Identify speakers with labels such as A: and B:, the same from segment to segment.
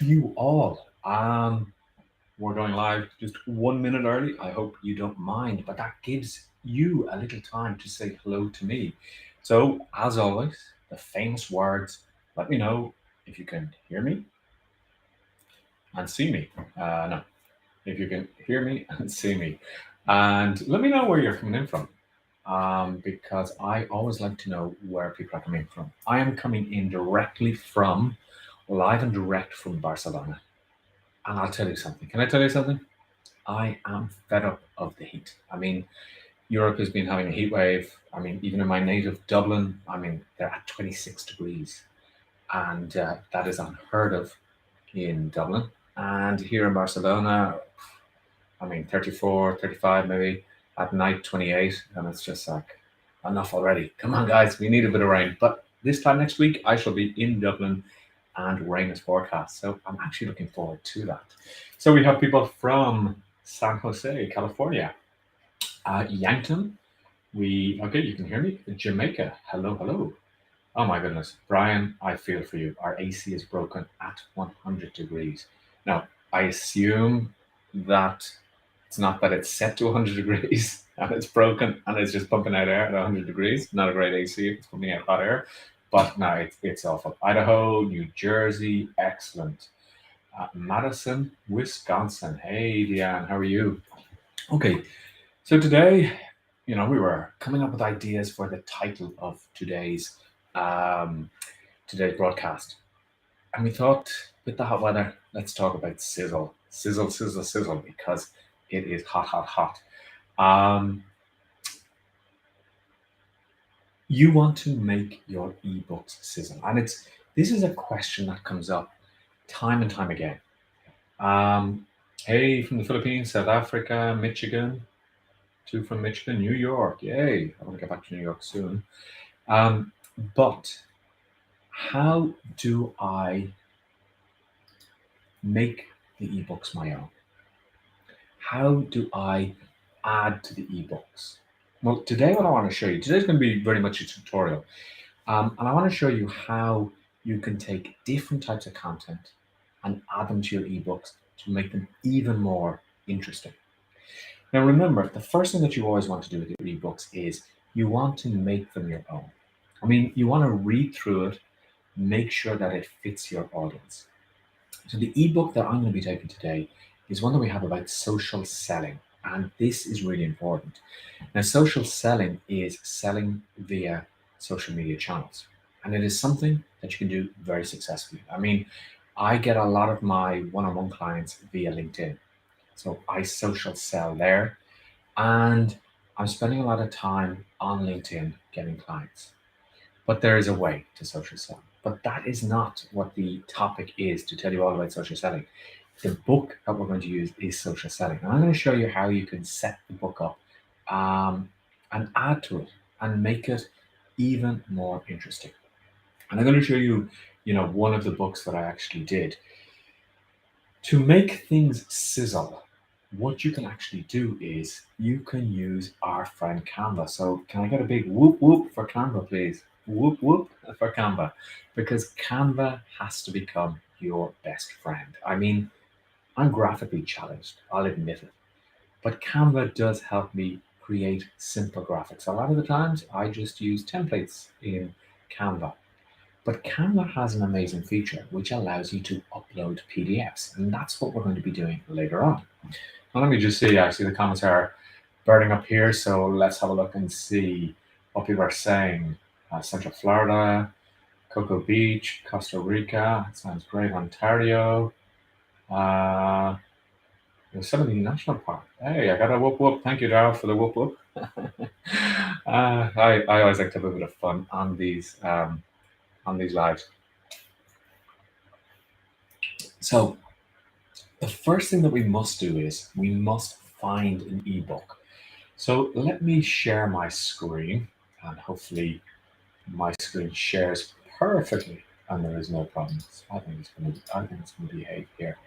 A: to you all. We're going live just 1 minute early. I hope you don't mind, but that gives you a little time to say hello to me. So, as always, the famous words, let me know if you can hear me and see me. No, if you can hear me and see me. And let me know where you're coming in from, because I always like to know where people are coming from. I am coming in directly from, live and direct from Barcelona. And I'll tell you something. Can I tell you something? I am fed up of the heat. I mean, Europe has been having a heat wave. I mean, even in my native Dublin, I mean, they're at 26 degrees. And that is unheard of in Dublin. And here in Barcelona, I mean, 34, 35 maybe. At night, 28. And it's just like, enough already. Come on, guys, we need a bit of rain. But this time next week, I shall be in Dublin and rain is forecast. So I'm actually looking forward to that. So we have people from San Jose, California, Yankton. Okay, you can hear me. Jamaica, hello, hello. Oh my goodness, Brian, I feel for you. Our AC is broken at 100 degrees. Now, I assume that it's not that it's set to 100 degrees and it's broken and it's just pumping out air at 100 degrees. Not a great AC if it's pumping out hot air. But no, it's awful. Idaho, New Jersey, excellent. Madison, Wisconsin. Hey, Deanne, how are you? Okay, so today, we were coming up with ideas for the title of um, today's broadcast, and we thought, with the hot weather, let's talk about sizzle, sizzle, sizzle, sizzle, because it is hot, hot, hot. Um, you want to make your ebooks sizzle, and this is a question that comes up time and time again. Hey, from the Philippines, South Africa, Michigan, two from Michigan, New York. Yay! I want to get back to New York soon. But how do I make the ebooks my own? How do I add to the ebooks? Well, today what I want to show you, today's going to be very much a tutorial. And I want to show you how you can take different types of content and add them to your ebooks to make them even more interesting. Now remember, the first thing that you always want to do with your ebooks is you want to make them your own. I mean, you want to read through it, make sure that it fits your audience. So the ebook that I'm going to be taking today is one that we have about social selling. And this is really important. Now, social selling is selling via social media channels. And it is something that you can do very successfully. I mean, I get a lot of my one-on-one clients via LinkedIn. So I social sell there, and I'm spending a lot of time on LinkedIn getting clients. But there is a way to social sell. But that is not what the topic is to tell you all about social selling. The book that we're going to use is social selling. And I'm going to show you how you can set the book up, and add to it and make it even more interesting. And I'm going to show you, one of the books that I actually did. To make things sizzle, what you can actually do is you can use our friend Canva. So can I get a big whoop whoop for Canva, please? Whoop whoop for Canva, because Canva has to become your best friend. I mean, I'm graphically challenged, I'll admit it, but Canva does help me create simple graphics. A lot of the times I just use templates in Canva. But Canva has an amazing feature which allows you to upload PDFs, and that's what we're going to be doing later on. Now, let me just see, actually, the comments are burning up here, so let's have a look and see what people are saying. Central Florida, Cocoa Beach, Costa Rica, sounds great, Ontario, Yosemite National Park. Hey, I got a whoop whoop. Thank you, Darrell, for the whoop whoop. I always like to have a bit of fun on these lives. So the first thing that we must do is we must find an ebook. So let me share my screen, and hopefully my screen shares perfectly and there is no problems. I think it's going to behave here.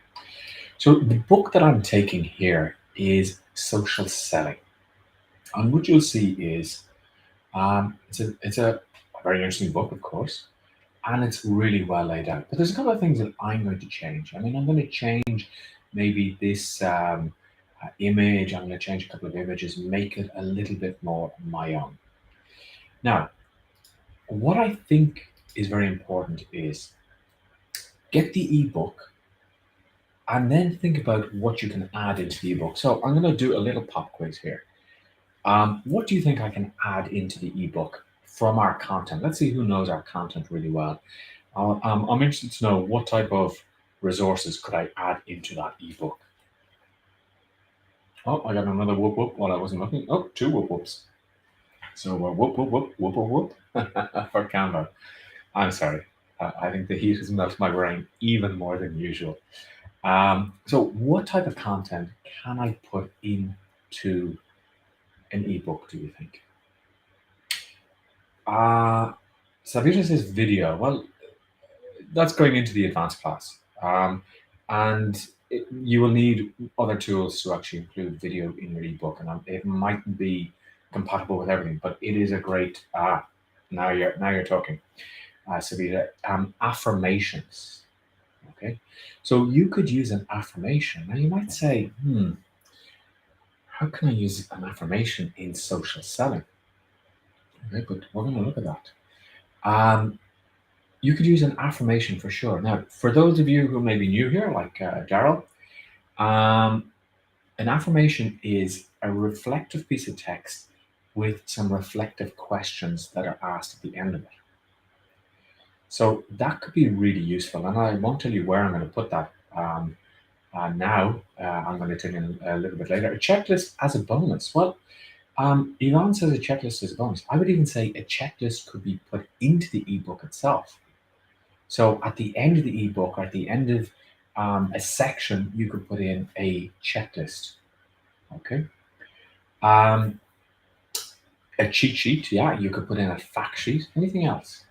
A: So the book that I'm taking here is Social Selling. And what you'll see is it's a very interesting book, of course. and it's really well laid out. But there's a couple of things that I'm going to change. I mean, I'm going to change maybe this image. I'm going to change a couple of images, make it a little bit more my own. Now, what I think is very important is get the ebook and then think about what you can add into the ebook. So I'm going to do a little pop quiz here. What do you think I can add into the ebook from our content? Let's see who knows our content really well. I'm interested to know what type of resources could I add into that ebook. Oh, I got another whoop whoop while I wasn't looking. Oh, two whoop whoops. So whoop whoop whoop whoop whoop whoop for Canva. I'm sorry. I think the heat has melted my brain even more than usual. So what type of content can I put into an ebook, do you think? Savita says video. Well, that's going into the advanced class. And you will need other tools to actually include video in your ebook, and it mightn't be compatible with everything, but it is a great. Now you're talking, Savita. Affirmations. Okay, so you could use an affirmation. Now you might say, how can I use an affirmation in social selling? Okay, but we're going to look at that. You could use an affirmation for sure. Now, for those of you who may be new here, like Daryl, an affirmation is a reflective piece of text with some reflective questions that are asked at the end of it. So that could be really useful. And I won't tell you where I'm going to put that now. I'm going to tell you a little bit later. A checklist as a bonus. Well, Yvonne says a checklist is a bonus. I would even say a checklist could be put into the ebook itself. So at the end of the ebook, or at the end of a section, you could put in a checklist. Okay. A cheat sheet, yeah, you could put in a fact sheet. Anything else?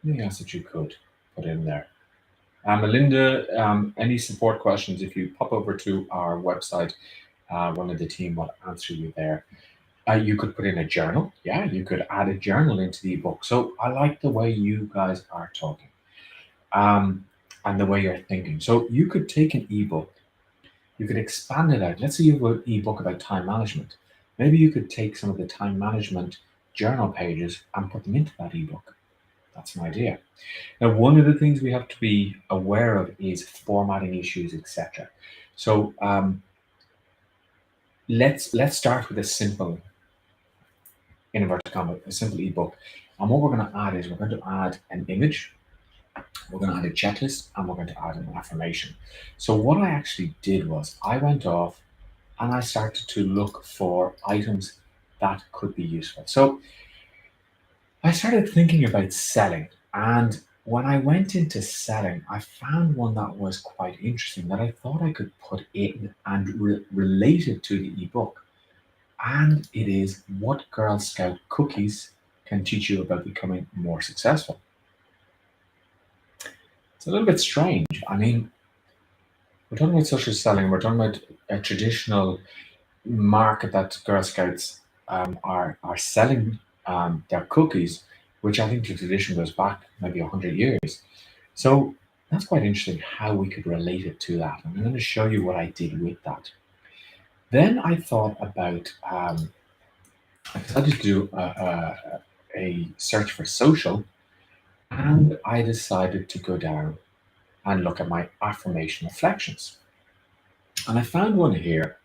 A: Anything else that you could put in there? Melinda, any support questions, if you pop over to our website, one of the team will answer you there. You could put in a journal. Yeah, you could add a journal into the ebook. So I like the way you guys are talking and the way you're thinking. So you could take an ebook, you could expand it out. Let's say you have an ebook about time management. Maybe you could take some of the time management journal pages and put them into that ebook. That's an idea. Now, one of the things we have to be aware of is formatting issues, etc. So let's start with a simple, in inverted commas, a simple ebook. And what we're going to add is we're going to add an image, we're going to add a checklist, and we're going to add an affirmation. So what I actually did was I went off and I started to look for items that could be useful. So I started thinking about selling, and when I went into selling, I found one that was quite interesting that I thought I could put in and relate it to the ebook. And it is what Girl Scout cookies can teach you about becoming more successful. It's a little bit strange. I mean, we're talking about social selling, we're talking about a traditional market that Girl Scouts are selling their cookies, which I think the tradition goes back maybe 100 years. So that's quite interesting how we could relate it to that. I'm going to show you what I did with that. Then I thought about, I decided to do a search for social, and I decided to go down and look at my affirmation reflections. And I found one here.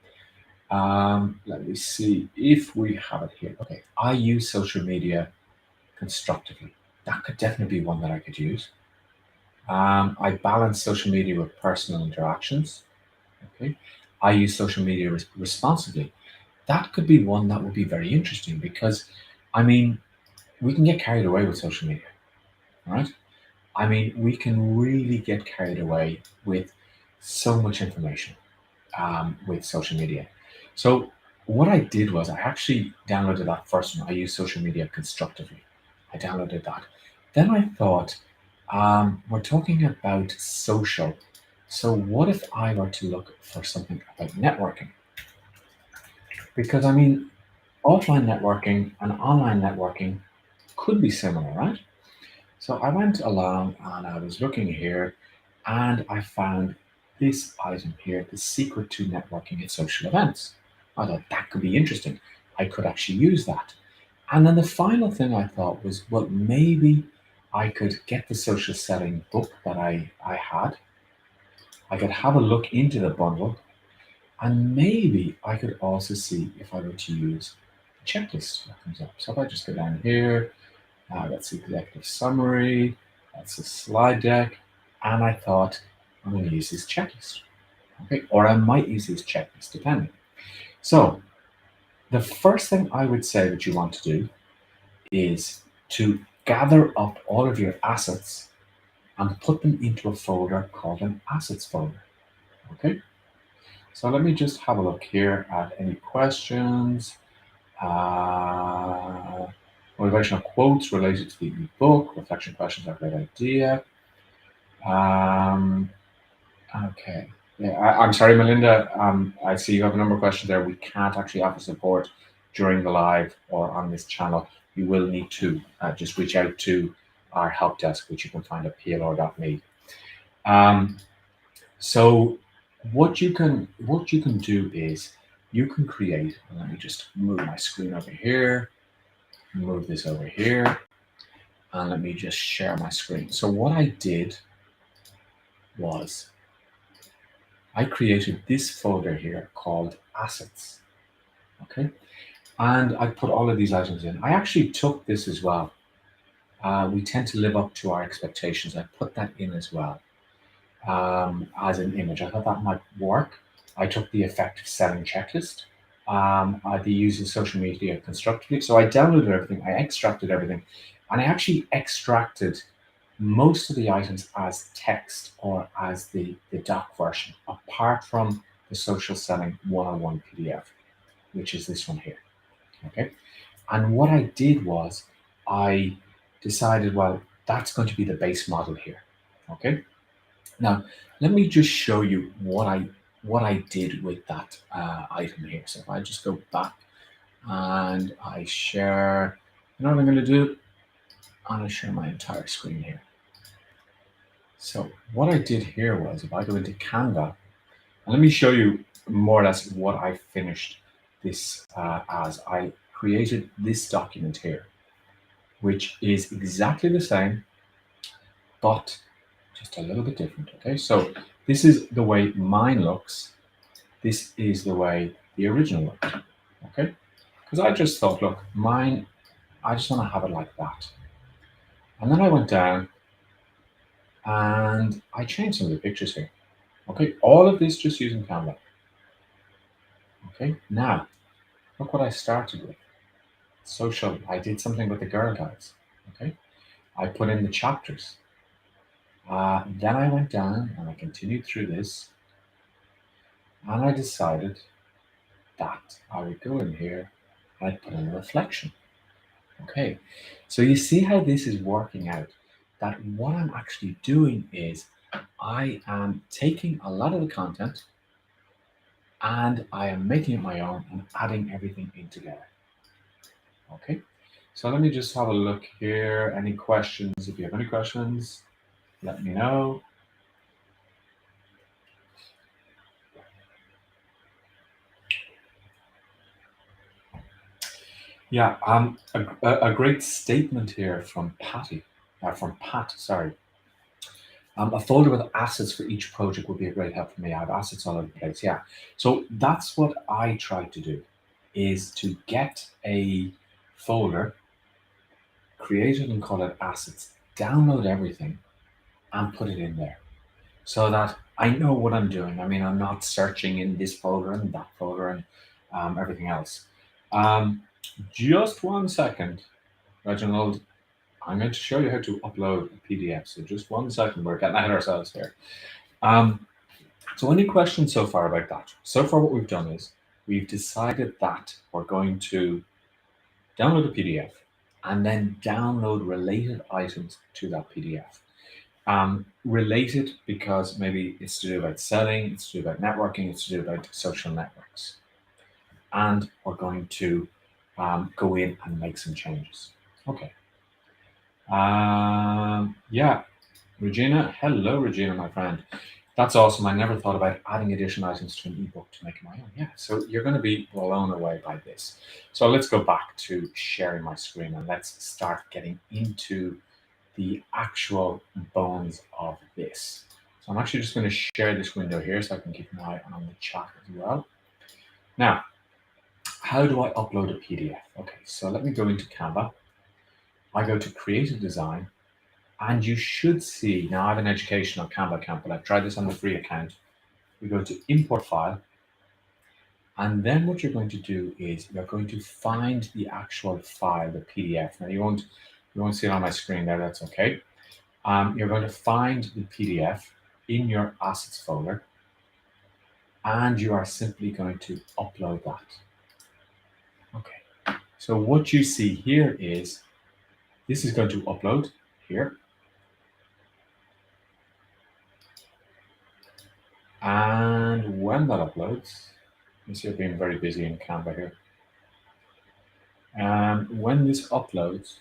A: Let me see if we have it here. Okay, I use social media constructively. That could definitely be one that I could use. I balance social media with personal interactions. Okay, I use social media responsibly. That could be one that would be very interesting because, I mean, we can get carried away with social media, right? I mean, we can really get carried away with so much information with social media. So what I did was I actually downloaded that first one. I use social media constructively. I downloaded that. Then I thought, we're talking about social. So what if I were to look for something about networking? Because I mean, offline networking and online networking could be similar, right? So I went along and I was looking here and I found this item here, the secret to networking at social events. I thought that could be interesting. I could actually use that. And then the final thing I thought was, well, maybe I could get the social selling book that I had. I could have a look into the bundle and maybe I could also see if I were to use the checklist that comes up. So if I just go down here, that's the executive summary, that's the slide deck, and I thought I'm going to use this checklist. Okay, or I might use this checklist depending. So the first thing I would say that you want to do is to gather up all of your assets and put them into a folder called an assets folder. Okay, so let me just have a look here at any questions. Uh, Motivational quotes related to the ebook. Reflection questions are a great idea. Um, okay. Yeah, I'm sorry, Melinda. I see you have a number of questions there. We can't actually offer support during the live or on this channel. You will need to just reach out to our help desk, which you can find at PLR.me. So what you can do is you can create. Let me just move my screen over here. Move this over here. And let me just share my screen. So what I did was I created this folder here called assets. Okay. And I put all of these items in. I actually took this as well. We tend to live up to our expectations. I put that in as well as an image. I thought that might work. I took the effective selling checklist. I used social media constructively. So I downloaded everything, I extracted everything, and I actually extracted most of the items as text or as the doc version, apart from the social selling 101 PDF, which is this one here. Okay. And what I did was I decided, well, that's going to be the base model here. Okay. Now, let me just show you what I did with that item here. So if I just go back and I share, you know what I'm going to do? I'm going to share my entire screen here. So what I did here was, if I go into Canva, and let me show you more or less what I finished this as. I created this document here, which is exactly the same, but just a little bit different. Okay, so this is the way mine looks. This is the way the original looked. Okay, because I just thought, look, mine, I just want to have it like that. And then I went down and I changed some of the pictures here. Okay, all of this just using Canva. Okay, now look what I started with. Social, I did something with the girl guides. Okay, I put in the chapters. Then I went down and I continued through this, and I decided that I would go in here and I'd put in a reflection. Okay, so you see how this is working out, that what I'm actually doing is I am taking a lot of the content and I am making it my own and adding everything in together. Okay, so let me just have a look here. Any questions? If you have any questions, let me know. Yeah, a great statement here from Pat, sorry. A folder with assets for each project would be a great help for me. I have assets all over the place. Yeah. So that's what I tried to do, is to get a folder, create it and call it assets, download everything and put it in there so that I know what I'm doing. I mean, I'm not searching in this folder and that folder and everything else. Just 1 second, Reginald. I'm going to show you how to upload a PDF. So just 1 second, we're getting ahead of ourselves here. So any questions so far about that? So far what we've done is we've decided that we're going to download a PDF and then download related items to that PDF. Related because maybe it's to do about selling, it's to do about networking, it's to do about social networks. And we're going to go in and make some changes. Okay. Yeah, Regina. Hello, Regina, my friend. That's awesome. I never thought about adding additional items to an ebook to make it my own. Yeah, so you're going to be blown away by this. So let's go back to sharing my screen and let's start getting into the actual bones of this. So I'm actually just going to share this window here so I can keep an eye on the chat as well. Now, how do I upload a PDF? Okay, so let me go into Canva. I go to Creative Design, and you should see, now I have an educational Canva account, but I've tried this on the free account. We go to Import File, and then what you're going to do is you're going to find the actual file, the PDF. Now you won't see it on my screen there, that's okay. You're going to find the PDF in your assets folder, and you are simply going to upload that. Okay, so what you see here is this is going to upload here. And when that uploads, you see I've been very busy in Canva here. When this uploads,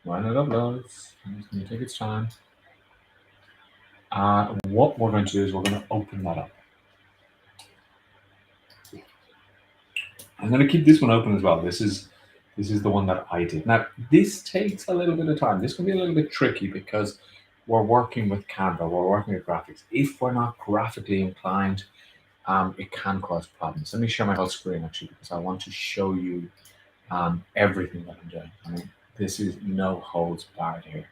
A: when it uploads, it's going to take its time. What we're going to do is we're going to open that up. I'm going to keep this one open as well. This is the one that I did. Now, this takes a little bit of time. This can be a little bit tricky because we're working with Canva, we're working with graphics. If we're not graphically inclined, it can cause problems. Let me share my whole screen actually because I want to show you everything that I'm doing. I mean, this is no holds barred here.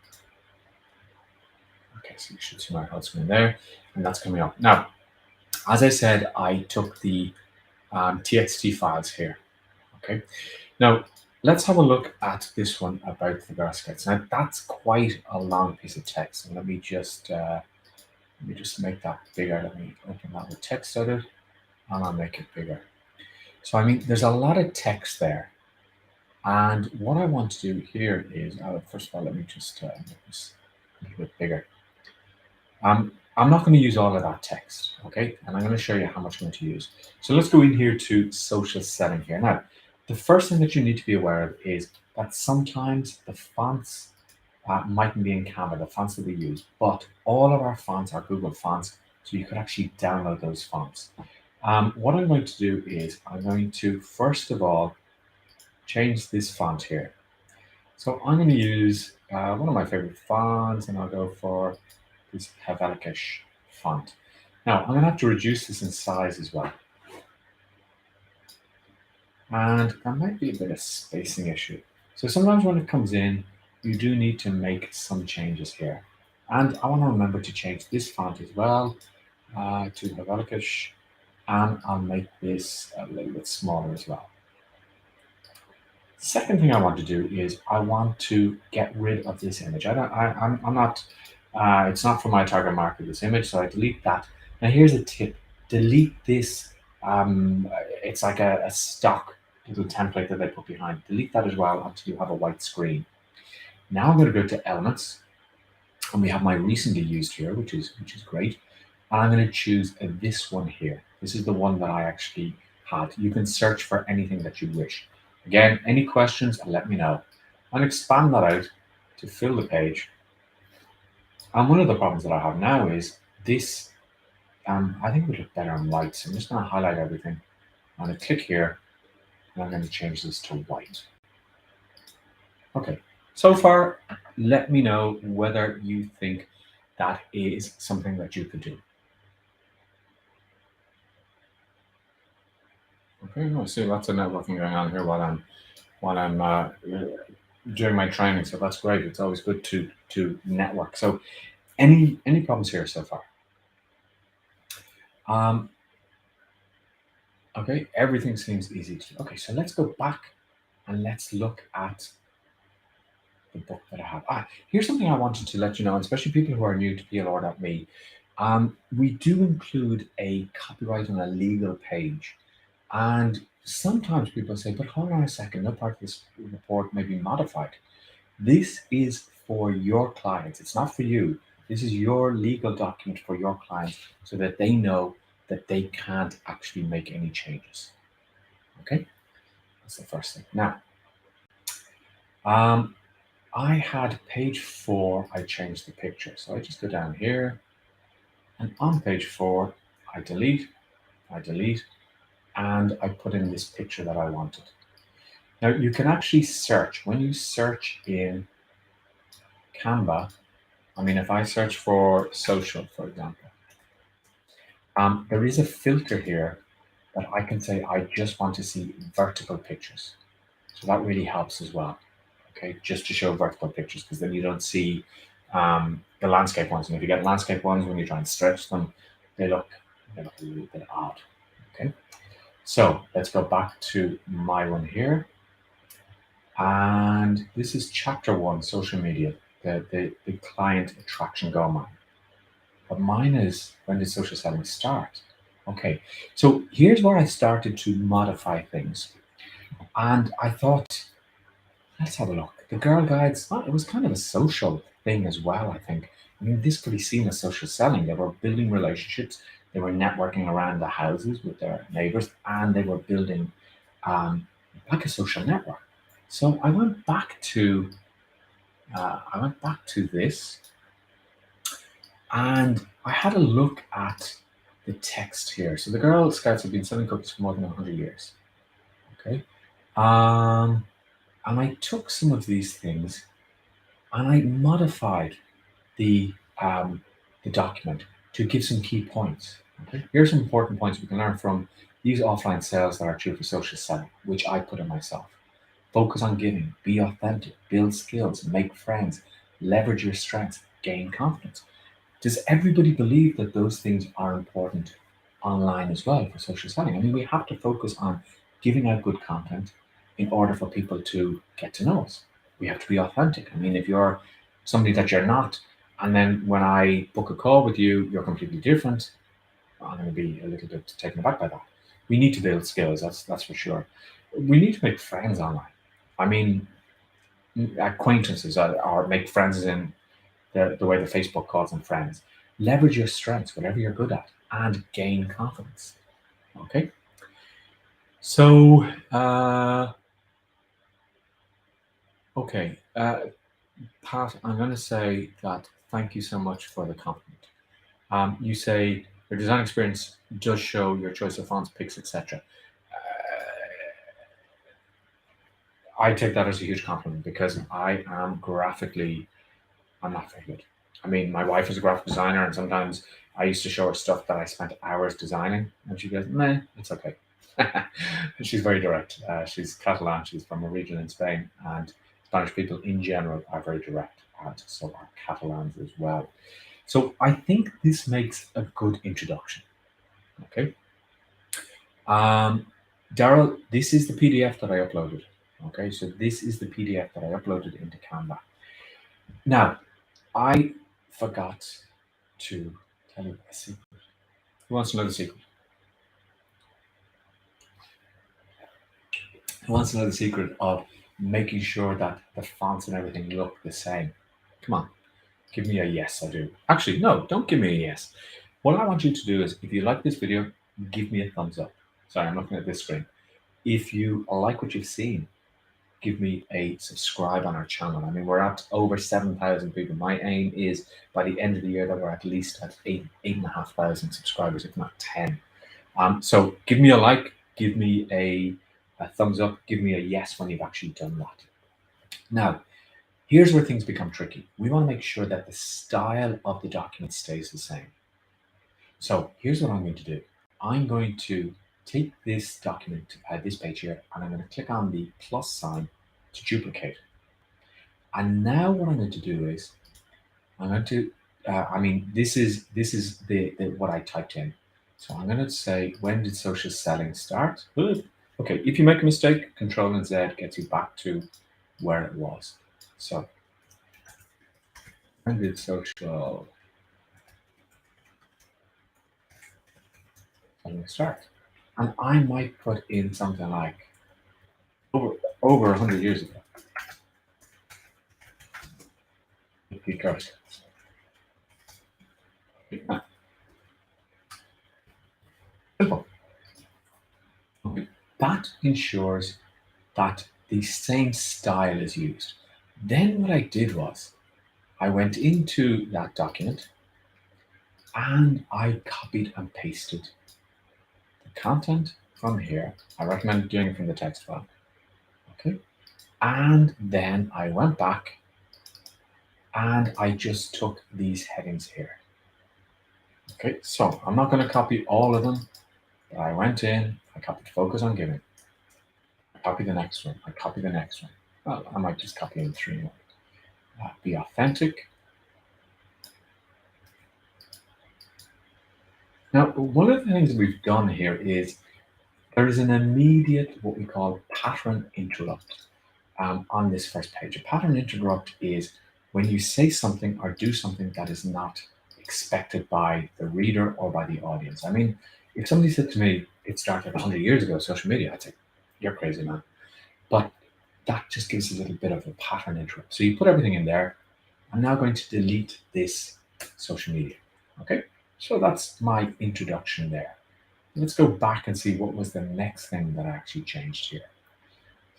A: Okay, so you should see my whole screen there, and that's coming up. Now, as I said, I took the TXT files here. Okay, now let's have a look at this one about the Girl Scouts. Now that's quite a long piece of text. So let me just make that bigger. Let me open that with text edit, and I'll make it bigger. So I mean, there's a lot of text there. And what I want to do here is, first of all, let me just make this a little bit bigger. I'm not going to use all of that text, okay? And I'm going to show you how much I'm going to use. So let's go in here to social setting here. Now, the first thing that you need to be aware of is that sometimes the fonts mightn't be in Canva, the fonts that we use, but all of our fonts are Google fonts, so you could actually download those fonts. What I'm going to do is I'm going to, first of all, change this font here. So I'm going to use one of my favorite fonts, and I'll go for this Helvetish font. Now I'm going to have to reduce this in size as well. And there might be a bit of spacing issue. So sometimes when it comes in, you do need to make some changes here. And I want to remember to change this font as well to Helvetish, and I'll make this a little bit smaller as well. Second thing I want to do is I want to get rid of this image. I'm not, it's not for my target market, this image, so I delete that. Now here's a tip, delete this, it's like a stock little template that they put behind. Delete that as well until you have a white screen. Now I'm going to go to elements, and we have my recently used here, which is great. And I'm going to choose this one here. This is the one that I actually had. You can search for anything that you wish. Again, any questions, let me know. And expand that out to fill the page. And one of the problems that I have now is this, I think it would look better on white. So I'm just going to highlight everything. I'm going to click here, and I'm going to change this to white. Okay, so far, let me know whether you think that is something that you could do. Okay, I see lots of networking going on here while I'm during my training, so that's great. It's always good to network. So, any problems here so far? Okay, everything seems easy to. Okay, so let's go back and let's look at the book that I have. Here's something I wanted to let you know, especially people who are new to PLR.me. We do include a copyright and a legal page. And sometimes people say, but hold on a second, no part of this report may be modified. This is for your clients. It's not for you. This is your legal document for your clients so that they know that they can't actually make any changes. Okay? That's the first thing. Now, I had page 4, I changed the picture. So I just go down here, and on page 4, I delete, and I put in this picture that I wanted. Now you can actually search. When you search in Canva, I mean, if I search for social, for example, there is a filter here that I can say I just want to see vertical pictures. So that really helps as well. Okay, just to show vertical pictures, because then you don't see the landscape ones. And if you get landscape ones, when you try and stretch them, they look a little bit odd. Okay, so let's go back to my one here. And this is chapter 1, social media, the client attraction goal mine. But mine is, when did social selling start? Okay, so here's where I started to modify things. And I thought, let's have a look. The Girl Guides, well, it was kind of a social thing as well, I think. I mean, this could be seen as social selling. They were building relationships, they were networking around the houses with their neighbors, and they were building like a social network. So I went back to this, and I had a look at the text here. So the Girl Scouts have been selling cookies for more than 100 years. Okay. Um, and I took some of these things and I modified the um, the document to give some key points. Okay. Here's some important points we can learn from these offline sales that are true for social selling, which I put in myself. Focus on giving, be authentic, build skills, make friends, leverage your strengths, gain confidence. Does everybody believe that those things are important online as well for social selling? I mean, we have to focus on giving out good content in order for people to get to know us. We have to be authentic. I mean, if you're somebody that you're not, and then when I book a call with you, you're completely different, I'm going to be a little bit taken aback by that. We need to build skills, that's for sure. We need to make friends online. I mean, acquaintances or make friends in the way the Facebook calls them friends. Leverage your strengths, whatever you're good at, and gain confidence. Okay. So, okay, Pat, I'm going to say that thank you so much for the compliment. You say your design experience does show your choice of fonts, picks, etc. I take that as a huge compliment because I am graphically, I'm not very good. I mean, my wife is a graphic designer, and sometimes I used to show her stuff that I spent hours designing, and she goes, "Meh, it's okay." She's very direct. She's Catalan. She's from a region in Spain, and Spanish people in general are very direct, and so are Catalans as well. So I think this makes a good introduction. Okay. Um, Daryl, this is the PDF that I uploaded. Okay, so this is the PDF that I uploaded into Canva. Now, I forgot to tell you a secret. Who wants to know the secret? Who wants to know the secret of making sure that the fonts and everything look the same? Come on, give me a yes, I do. Actually, no, don't give me a yes. What I want you to do is, if you like this video, give me a thumbs up. Sorry, I'm looking at this screen. If you like what you've seen, give me a subscribe on our channel. I mean, we're at over 7,000 people. My aim is by the end of the year that we're at least at 8,500 subscribers, if not 10. So give me a like, give me a thumbs up, give me a yes when you've actually done that. Now, here's where things become tricky. We want to make sure that the style of the document stays the same. So here's what I'm going to do. I'm going to take this document, this page here, and I'm going to click on the plus sign to duplicate. And now what I'm going to do is I'm going to, I mean, this is the what I typed in. So I'm going to say, when did social selling start? Good. Okay, if you make a mistake, Control and Z gets you back to where it was. So when did social selling start? And I might put in something like over 100 years ago. Because simple. That ensures that the same style is used. Then what I did was I went into that document and I copied and pasted the content from here. I recommend doing it from the text file. Okay. And then I went back and I just took these headings here. Okay, so I'm not going to copy all of them, but I went in, I copied focus on giving. I copy the next one, I copy the next one. Well, I might just copy in 3 more. Be authentic. Now, one of the things we've done here is there is an immediate, what we call pattern interrupt on this first page. A pattern interrupt is when you say something or do something that is not expected by the reader or by the audience. I mean, if somebody said to me, it started 100 years ago, social media, I'd say, you're crazy, man. But that just gives a little bit of a pattern interrupt. So you put everything in there. I'm now going to delete this social media. Okay, so that's my introduction there. Let's go back and see what was the next thing that I actually changed here.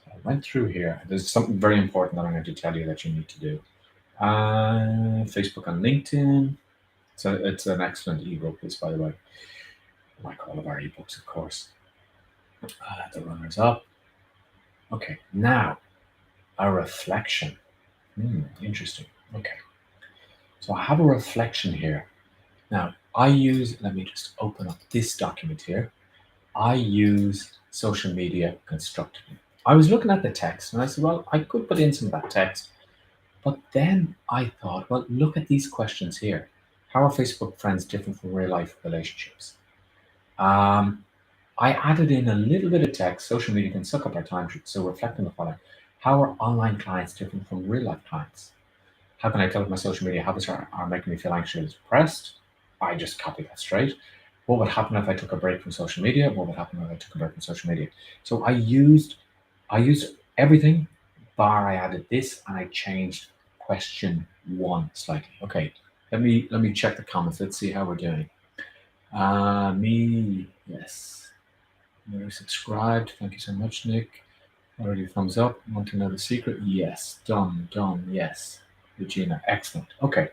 A: So I went through here. There's something very important that I'm going to tell you that you need to do. Facebook and LinkedIn. So it's an excellent ebook, this, by the way. Like all of our ebooks, of course. The runners up. Okay, now a reflection. Interesting. Okay. So I have a reflection here. Now I use, let me just open up this document here. I use social media constructively. I was looking at the text and I said, well, I could put in some of that text. But then I thought, well, look at these questions here. How are Facebook friends different from real life relationships? I added in a little bit of text. Social media can suck up our time, so reflect on the following. How are online clients different from real life clients? How can I tell if my social media habits are making me feel anxious or depressed? I just copy that straight. What would happen if I took a break from social media? What would happen if I took a break from social media? So I used everything, bar I added this, and I changed question 1 slightly. Okay, let me check the comments. Let's see how we're doing. Me, yes. You're subscribed. Thank you so much, Nick. Already thumbs up. Want to know the secret? Yes. Done. Yes. Regina, excellent. Okay.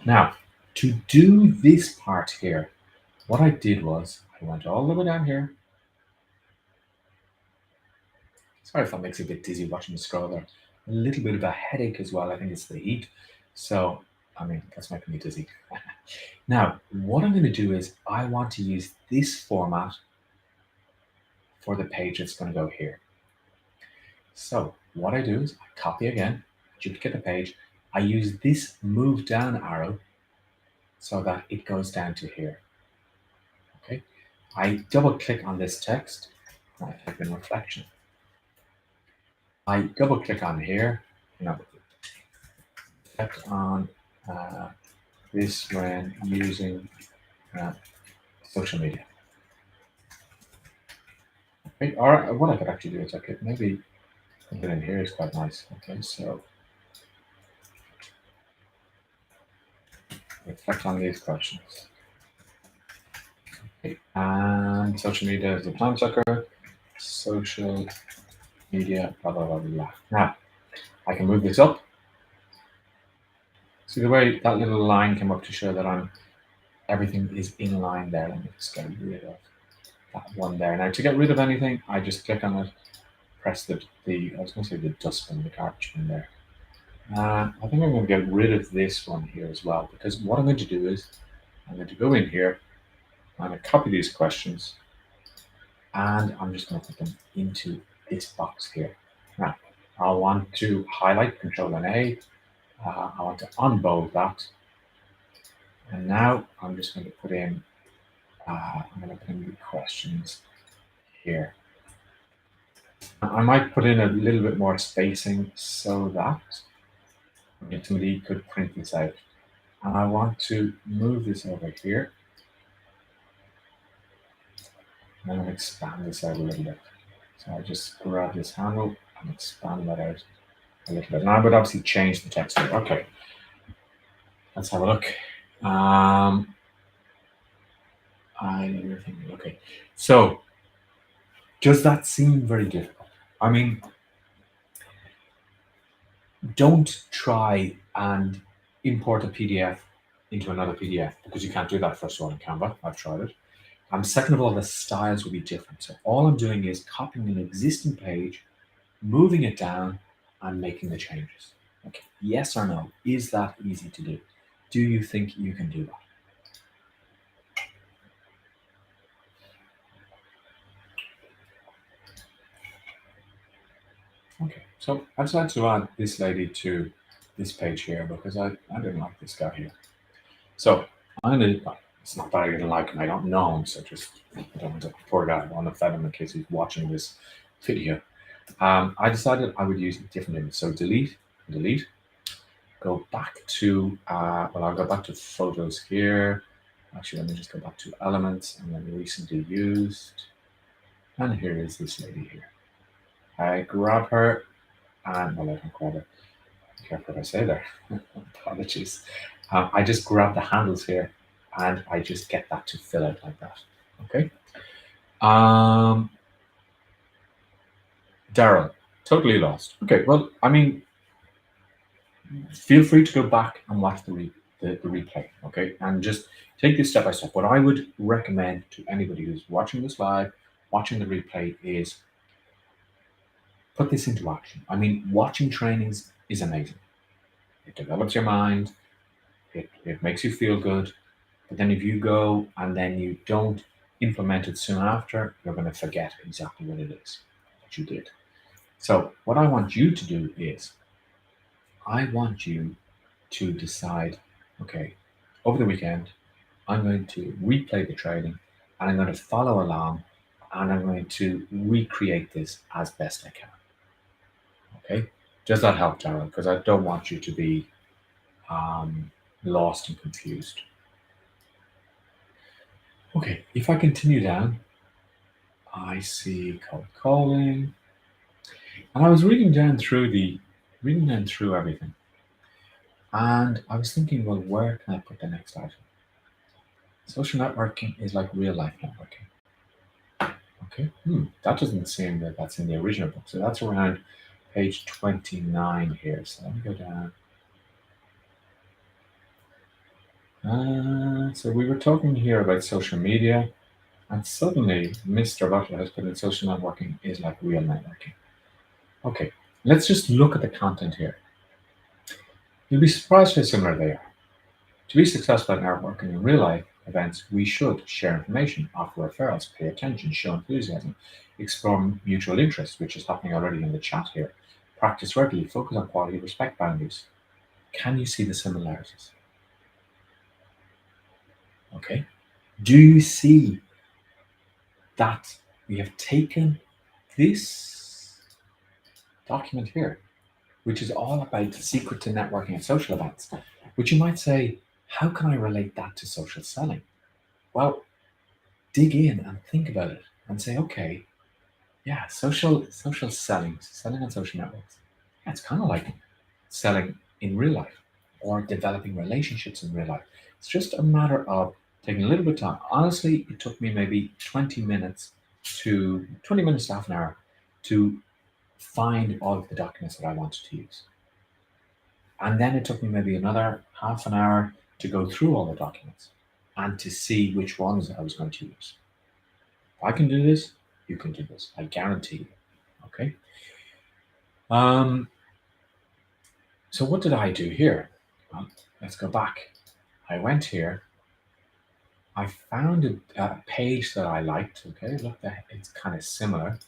A: Now, to do this part here, what I did was I went all the way down here. Sorry if that makes you a bit dizzy watching me scroll there. A little bit of a headache as well. I think it's the heat. So, I mean, that's making me dizzy. Now, what I'm going to do is I want to use this format for the page that's going to go here. So what I do is I copy again, duplicate the page. I use this move down arrow so that it goes down to here. Okay. I double click on this text. I type in reflection. I double click on here. Reflect on this when using social media. Okay. Or what I could actually do is I could maybe put it in here. Is quite nice. Okay. So reflect on these questions. Okay. And social media is the time sucker. Social media, blah, blah, blah, blah. Now, I can move this up. See the way that little line came up to show that everything is in line there. Let me just get rid of that one there. Now, to get rid of anything, I just click on it, press I was going to say the dustbin, the garbage bin there. I think I'm going to get rid of this one here as well, because what I'm going to do is I'm going to go in here, I'm going to copy these questions, and I'm just going to put them into this box here. Now, I want to highlight Control and A. I want to unbold that. And now I'm just going to put in, the questions here. I might put in a little bit more spacing so that somebody could print this out. And I want to move this over here. And I'm going to expand this out a little bit. So I just grab this handle and expand that out a little bit. And I would obviously change the text here. Okay. Let's have a look. Okay. So does that seem very difficult? I mean, Don't try and import a PDF into another PDF, because you can't do that, first of all, in Canva. I've tried it. Second of all, the styles will be different. So all I'm doing is copying an existing page, moving it down, and making the changes. Okay, yes or no? Is that easy to do? Do you think you can do that? Okay, so I decided to add this lady to this page here because I didn't like this guy here. So I'm gonna, it's not that I didn't like him, I don't know him, so just, I don't want to, poor guy, I want to offend him in case he's watching this video. I decided I would use a different image. So delete, delete, go back to, well, I'll go back to photos here. Actually, let me just go back to elements and then recently used. And here is this lady here. I grab her and, well, I don't grab her. Be careful what I say there. Apologies. I just grab the handles here and I just get that to fill out like that. Okay. Daryl, totally lost. Okay, well, I mean, feel free to go back and watch the replay, okay? And just take this step by step. What I would recommend to anybody who's watching this live, watching the replay, is put this into action. I mean, watching trainings is amazing. It develops your mind, it makes you feel good. But then if you go and then you don't implement it soon after, you're going to forget exactly what it is that you did. So what I want you to do is, I want you to decide, okay, over the weekend, I'm going to replay the training and I'm going to follow along and I'm going to recreate this as best I can. Okay? Does that help, Darren? Because I don't want you to be lost and confused. Okay, if I continue down, I see cold calling. And I was reading down through everything. And I was thinking, well, where can I put the next item? Social networking is like real life networking. Okay, that doesn't seem that that's in the original book. So that's around page 29 here. So let me go down. So we were talking here about social media, and suddenly Mr. Butler has put in social networking is like real networking. Okay, let's just look at the content here. You'll be surprised how similar they are. To be successful at networking in real life events, we should share information, offer referrals, pay attention, show enthusiasm, explore mutual interests, which is happening already in the chat here, practice regularly, focus on quality, respect boundaries. Can you see the similarities? Okay. Do you see that we have taken this document here, which is all about the secret to networking at social events, which you might say, how can I relate that to social selling? Well, dig in and think about it and say, okay, yeah, social selling on social networks. Yeah, it's kind of like selling in real life or developing relationships in real life. It's just a matter of taking a little bit of time. Honestly, it took me maybe 20 minutes to half an hour to find all of the documents that I wanted to use. And then it took me maybe another half an hour to go through all the documents and to see which ones I was going to use. If I can do this, you can do this. I guarantee you. Okay. So what did I do here? Well, let's go back. I went here. I found a page that I liked. Okay, look, it's kind of similar.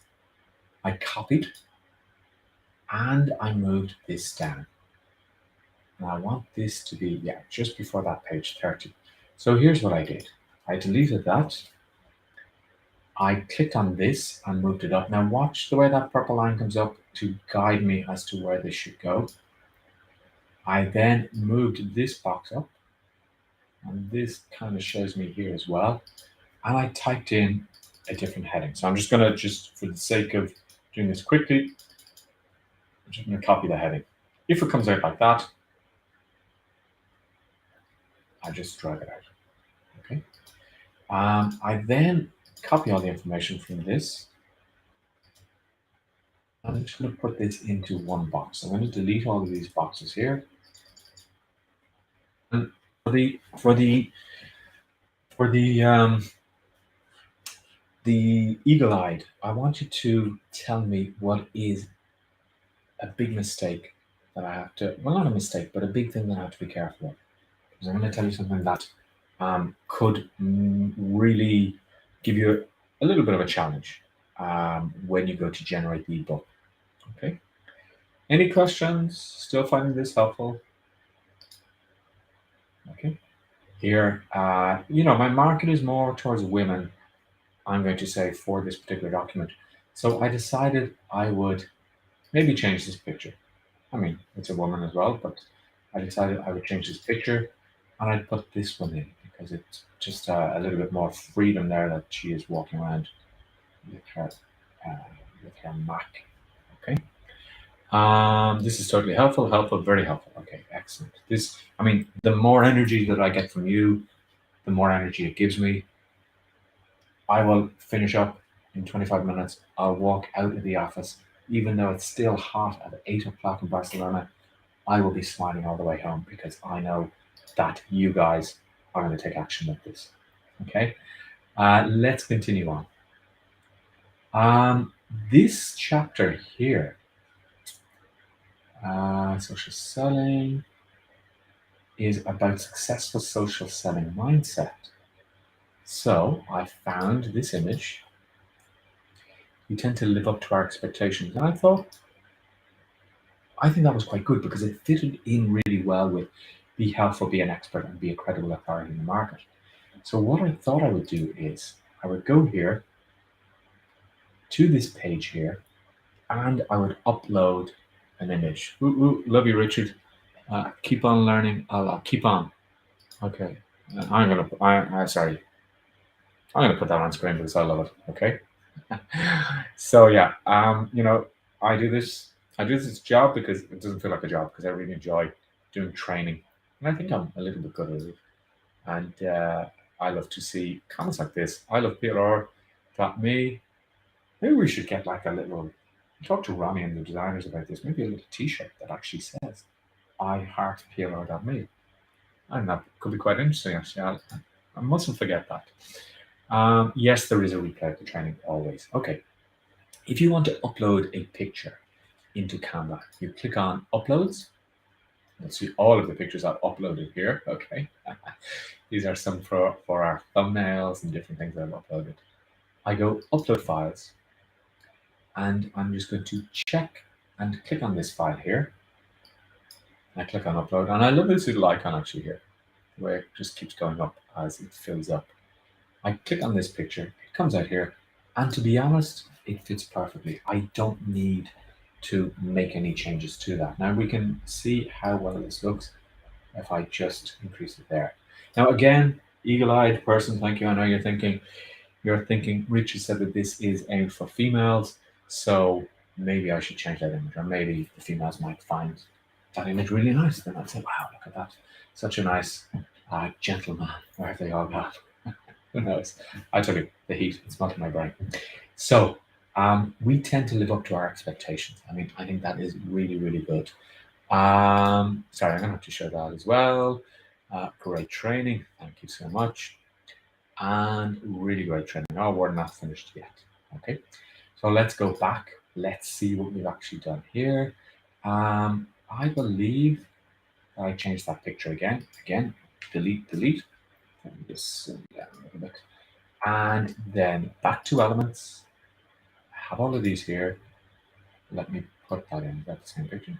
A: I copied and I moved this down. And I want this to be, yeah, just before that page 30. So here's what I did. I deleted that. I clicked on this and moved it up. Now watch the way that purple line comes up to guide me as to where this should go. I then moved this box up, and this kind of shows me here as well. And I typed in a different heading. So I'm just going to, just for the sake of doing this quickly, I'm just going to copy the heading. If it comes out like that, I just drag it out. Okay. I then copy all the information from this, I'm just going to put this into one box. I'm going to delete all of these boxes here. And for the eagle-eyed, I want you to tell me what is a big mistake that I have to, well, not a mistake, but a big thing that I have to be careful of. Because I'm going to tell you something that could really give you a little bit of a challenge when you go to generate the ebook. Okay. Any questions? Still finding this helpful? Okay. Here, my market is more towards women, I'm going to say, for this particular document. So I decided I would maybe change this picture. I mean, it's a woman as well, but I decided I would change this picture and I'd put this one in because it's just a little bit more freedom there that she is walking around with her uh, Mac. Okay. This is totally helpful, very helpful. Okay, excellent. The more energy that I get from you, the more energy it gives me. I will finish up in 25 minutes. I'll walk out of the office, even though it's still hot at 8 o'clock in Barcelona. I will be smiling all the way home because I know that you guys are going to take action with this. Okay, let's continue on. This chapter here, social selling, is about successful social selling mindset. So I found this image. We tend to live up to our expectations. And I think that was quite good because it fitted in really well with be helpful, be an expert, and be a credible authority in the market. So what I thought I would do is I would go here to this page here and I would upload an image. Ooh, love you, Richard. Keep on learning. I'll keep on. Okay. Sorry. I'm gonna put that on screen because I love it. Okay. So yeah, I do this. I do this job because it doesn't feel like a job because I really enjoy doing training, and I think I'm a little bit good at it. And I love to see comments like this. I love PLR.me. Maybe we should get like a little. Talk to Ronnie and the designers about this. Maybe a little T-shirt that actually says "I heart PLR.me." And that could be quite interesting. Actually, I mustn't forget that. Yes, there is a replay of the training always. Okay. If you want to upload a picture into Canva, you click on Uploads. You'll see all of the pictures I've uploaded here. Okay. These are some for our thumbnails and different things that I've uploaded. I go Upload Files, and I'm just going to check and click on this file here. I click on Upload, and I love this little icon actually here, where it just keeps going up as it fills up. I click on this picture, it comes out here, and to be honest, it fits perfectly. I don't need to make any changes to that. Now we can see how well this looks if I just increase it there. Now again, eagle-eyed person, thank you. I know you're thinking, Richard said that this is aimed for females, so maybe I should change that image, or maybe the females might find that image really nice. Then I'd say, wow, look at that. Such a nice gentleman. Where have they all got? Who knows? I tell you, the heat, it's melting my brain. So we tend to live up to our expectations. I think that is really, really good. Sorry, I'm going to have to show that as well. Great training. Thank you so much. And really great training. Oh, we're not finished yet. Okay. So let's go back. Let's see what we've actually done here. I believe I changed that picture again. Again, delete. Let me just zoom down a little bit. And then back to elements. I have all of these here. Let me put that in. That's the same picture.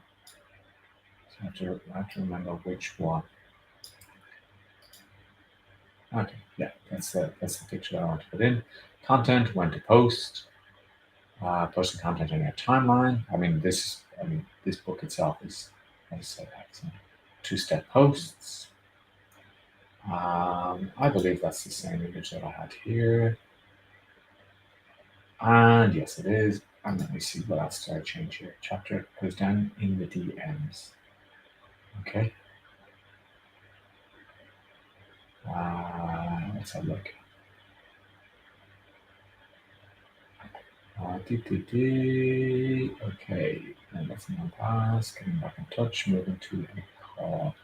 A: So I have to remember which one. Okay, yeah, that's the picture that I want to put in. Content, when to post. Posting content in your timeline. This book itself is, as I said, excellent. Two-step posts. I believe that's the same image that I had here. And yes, it is. And let me see what else did I change here. Chapter goes down in the DMs. Okay. Let's have a look. Okay, and that's non pass. Getting back in touch. Moving to a call.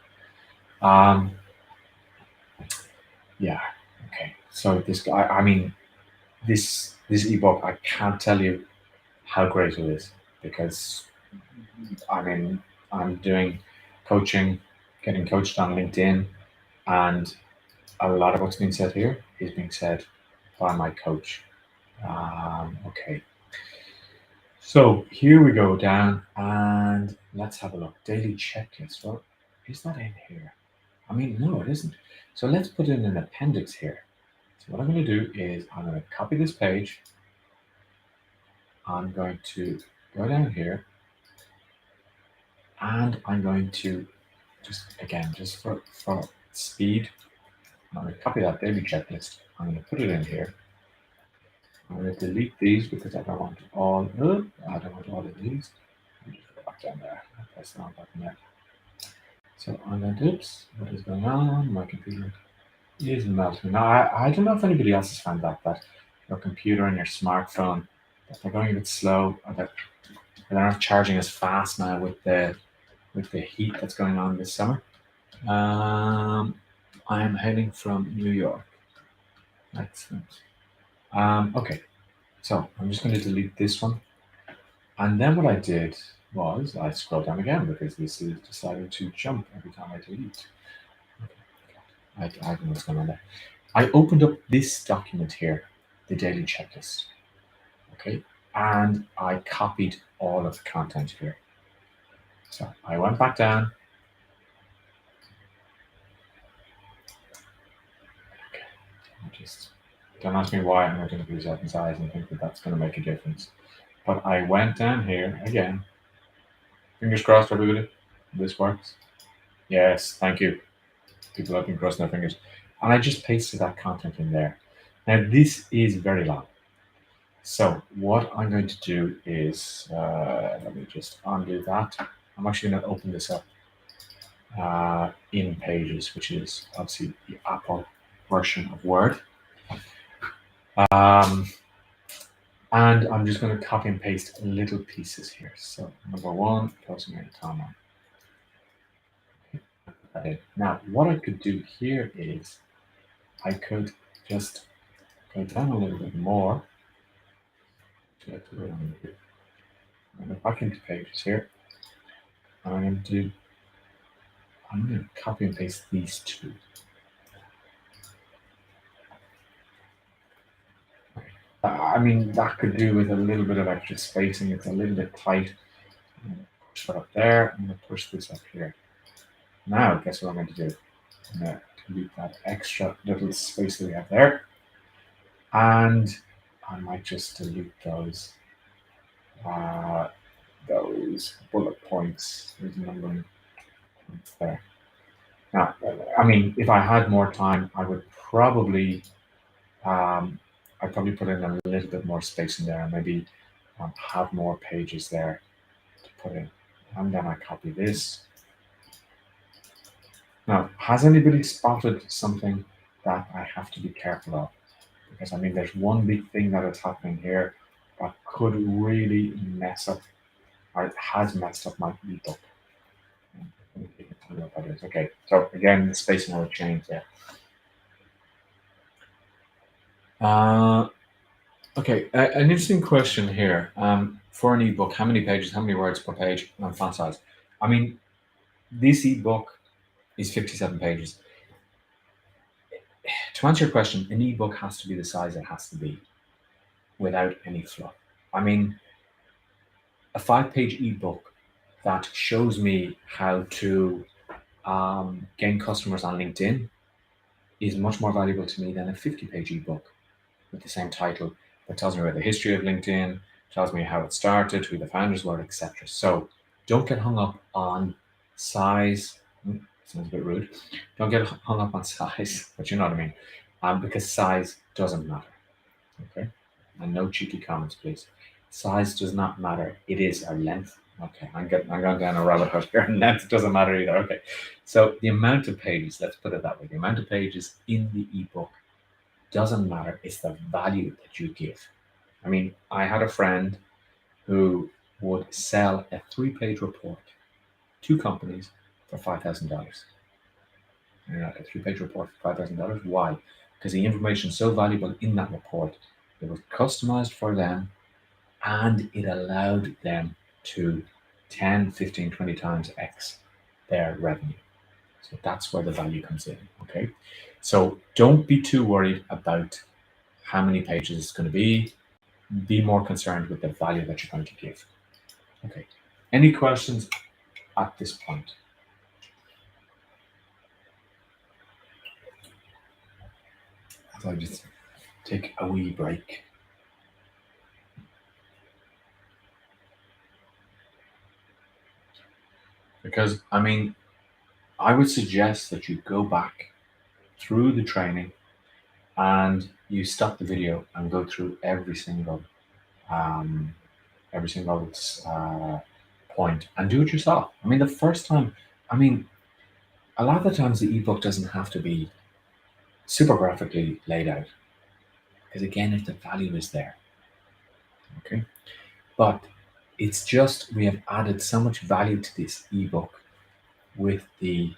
A: Yeah. Okay. So this guy. I mean, this ebook. I can't tell you how great it is because I mean I'm doing coaching, getting coached on LinkedIn, and a lot of what's being said here is being said by my coach. Okay. So here we go down and let's have a look. Daily checklist. Well, is that in here? I mean, no, it isn't. So let's put in an appendix here. So what I'm going to do is I'm going to copy this page. I'm going to go down here and I'm going to just for speed, I'm going to copy that daily checklist. I'm going to put it in here. I'm going to delete these because I don't want all. I don't want all of these. Let me just go back down there. Press the wrong button there. So I'm going to, oops, what is going on? My computer is melting. Now, I don't know if anybody else has found that your computer and your smartphone, that they're going a bit slow, or that they're not charging as fast now with the heat that's going on this summer. I'm heading from New York. Excellent. Okay, so I'm just going to delete this one. And then what I did was I scrolled down again because this is deciding to jump every time I delete. I don't know what's going on there. I opened up this document here, the daily checklist. Okay, and I copied all of the content here. So I went back down. Okay, just don't ask me why I'm not going to do that in size and think that that's going to make a difference. But I went down here again. Fingers crossed, everybody. This works. Yes, thank you. People have been crossing their fingers. And I just pasted that content in there. Now, this is very long. So what I'm going to do is, let me just undo that. I'm actually going to open this up in Pages, which is obviously the Apple version of Word. And I'm just going to copy and paste little pieces here. So number one, closing a comma. Okay. Now, what I could do here is I could just go down a little bit more. I'm going to go back into Pages here. I'm going to copy and paste these two. I mean, that could do with a little bit of extra spacing. It's a little bit tight. I'm going to push that up there. I'm going to push this up here. Now, guess what I'm going to do? I'm going to delete that extra little space that we have there. And I might just delete those bullet points. There's numbering points there. Now, I mean, if I had more time, I would probably I'd probably put in a little bit more space in there and maybe have more pages there to put in. And then I copy this. Now, has anybody spotted something that I have to be careful of? Because I mean, there's one big thing that is happening here that could really mess up, or it has messed up my ebook. Okay, so again, the spacing will change there. Okay, an interesting question here. For an ebook, how many pages, how many words per page, and font size? I mean, this ebook is 57 pages. To answer your question, an ebook has to be the size it has to be without any fluff. I mean, a 5-page ebook that shows me how to gain customers on LinkedIn is much more valuable to me than a 50-page ebook with the same title that tells me about the history of LinkedIn, tells me how it started, who the founders were, etc. So don't get hung up on size. Sounds a bit rude. Don't get hung up on size, but you know what I mean. Because size doesn't matter. Okay. And no cheeky comments, please. Size does not matter. It is our length. Okay, I'm going down a rabbit hole here, and length doesn't matter either. Okay. So the amount of pages, let's put it that way, the amount of pages in the ebook doesn't matter. It's the value that you give. I mean, I had a friend who would sell a 3-page report to companies for $5,000. A 3-page report for $5,000. Why? Because the information is so valuable in that report. It was customized for them and it allowed them to 10, 15, 20 times X their revenue. So that's where the value comes in. Okay. So don't be too worried about how many pages it's going to be. Be more concerned with the value that you're going to give. Okay. Any questions at this point? So I just take a wee break. Because, I mean, I would suggest that you go back through the training and you stop the video and go through um, every single point and do it yourself. I mean, the first time, I mean, a lot of the times the ebook doesn't have to be super graphically laid out because again, if the value is there, okay. But it's just we have added so much value to this ebook with the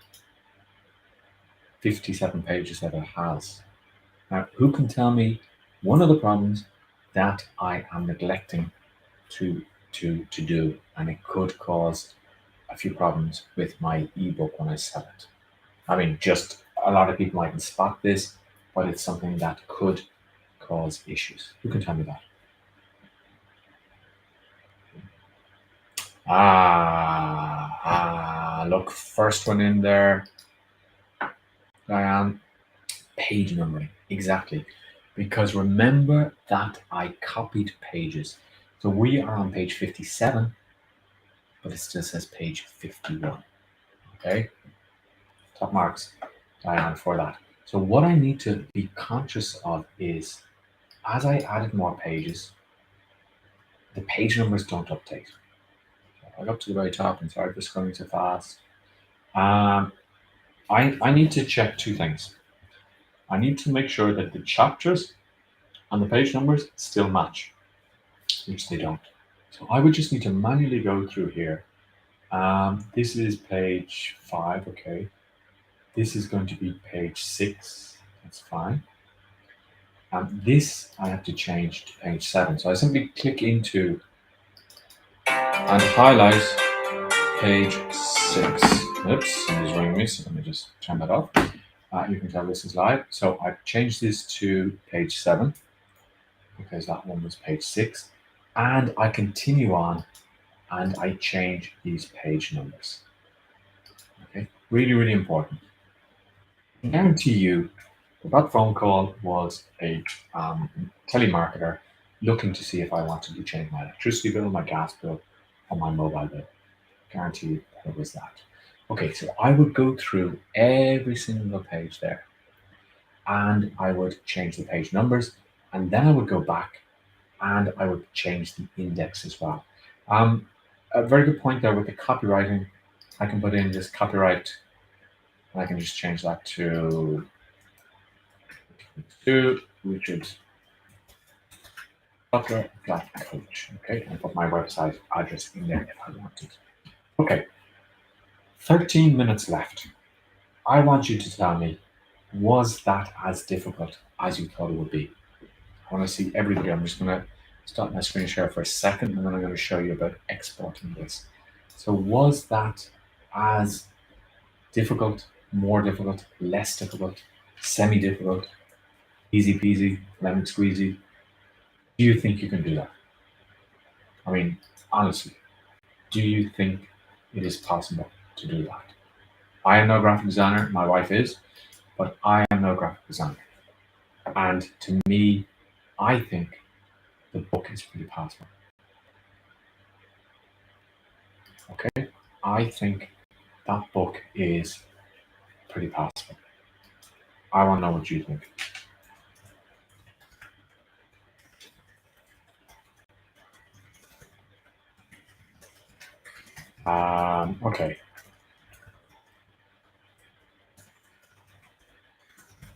A: 57 pages that it has. Now, who can tell me one of the problems that I am neglecting to do, and it could cause a few problems with my ebook when I sell it. I mean, just a lot of people mightn't spot this, but it's something that could cause issues. Who can tell me that? Look, first one in there, Diane, page numbering. Exactly. Because remember that I copied pages. So we are on page 57, but it still says page 51. Okay? Top marks, Diane, for that. So what I need to be conscious of is as I added more pages, the page numbers don't update. I got to the very top and sorry for scrolling so fast. I need to check two things. I need to make sure that the chapters and the page numbers still match, which they don't. So I would just need to manually go through here. This is page 5, okay. This is going to be page 6, that's fine. This I have to change to page 7. So I simply click into and highlight page 6. Oops, somebody's ringing me, so let me just turn that off. You can tell this is live. So I've changed this to page 7 because that one was page 6. And I continue on and I change these page numbers. Okay, really, really important. I guarantee you that phone call was a telemarketer looking to see if I wanted to change my electricity bill, my gas bill, or my mobile bill. Guarantee you it was that. Okay, so I would go through every single page there and I would change the page numbers and then I would go back and I would change the index as well. A very good point there with the copywriting. I can put in this copyright and I can just change that to Richard Butler Coach. Okay, and put my website address in there if I wanted. Okay, 13 minutes left. I want you to tell me, was that as difficult as you thought it would be? I want to see everybody. I'm just going to stop my screen share for a second and then I'm going to show you about exporting this. So was that as difficult, more difficult, less difficult, semi-difficult, easy peasy, lemon squeezy? Do you think you can do that? I mean, honestly, do you think it is possible to do that? I am no graphic designer, my wife is, but I am no graphic designer. And to me, I think the book is pretty possible. Okay? I think that book is pretty possible. I want to know what you think. Okay.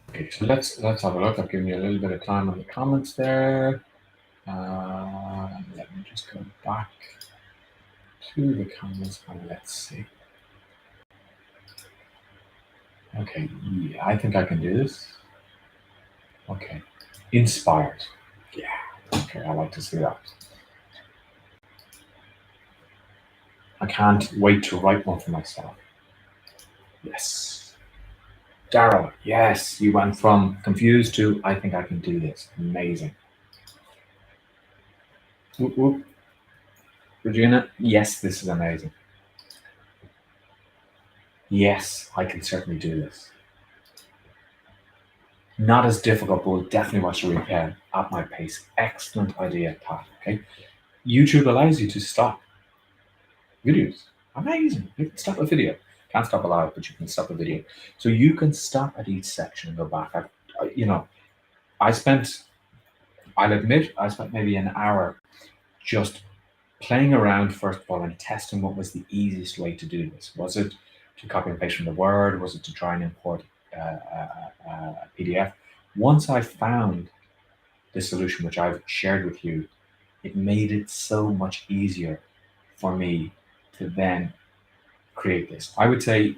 A: Okay, so let's have a look. I've given you a little bit of time on the comments there. Let me just go back to the comments and let's see. Okay, yeah, I think I can do this. Okay, inspired. Yeah, okay, I like to see that. I can't wait to write one for myself. Yes. Daryl, yes, you went from confused to I think I can do this. Amazing. Whoop, whoop. Regina, yes, this is amazing. Yes, I can certainly do this. Not as difficult, but we'll definitely watch the replay at my pace. Excellent idea, Pat. Okay. YouTube allows you to stop videos. Amazing. You can stop a video. Can't stop a live, but you can stop a video. So you can stop at each section and go back. I spent, I'll admit, I spent maybe an hour just playing around first of all and testing what was the easiest way to do this. Was it to copy and paste from the Word? Was it to try and import a PDF? Once I found the solution, which I've shared with you, it made it so much easier for me to then create this. I would say,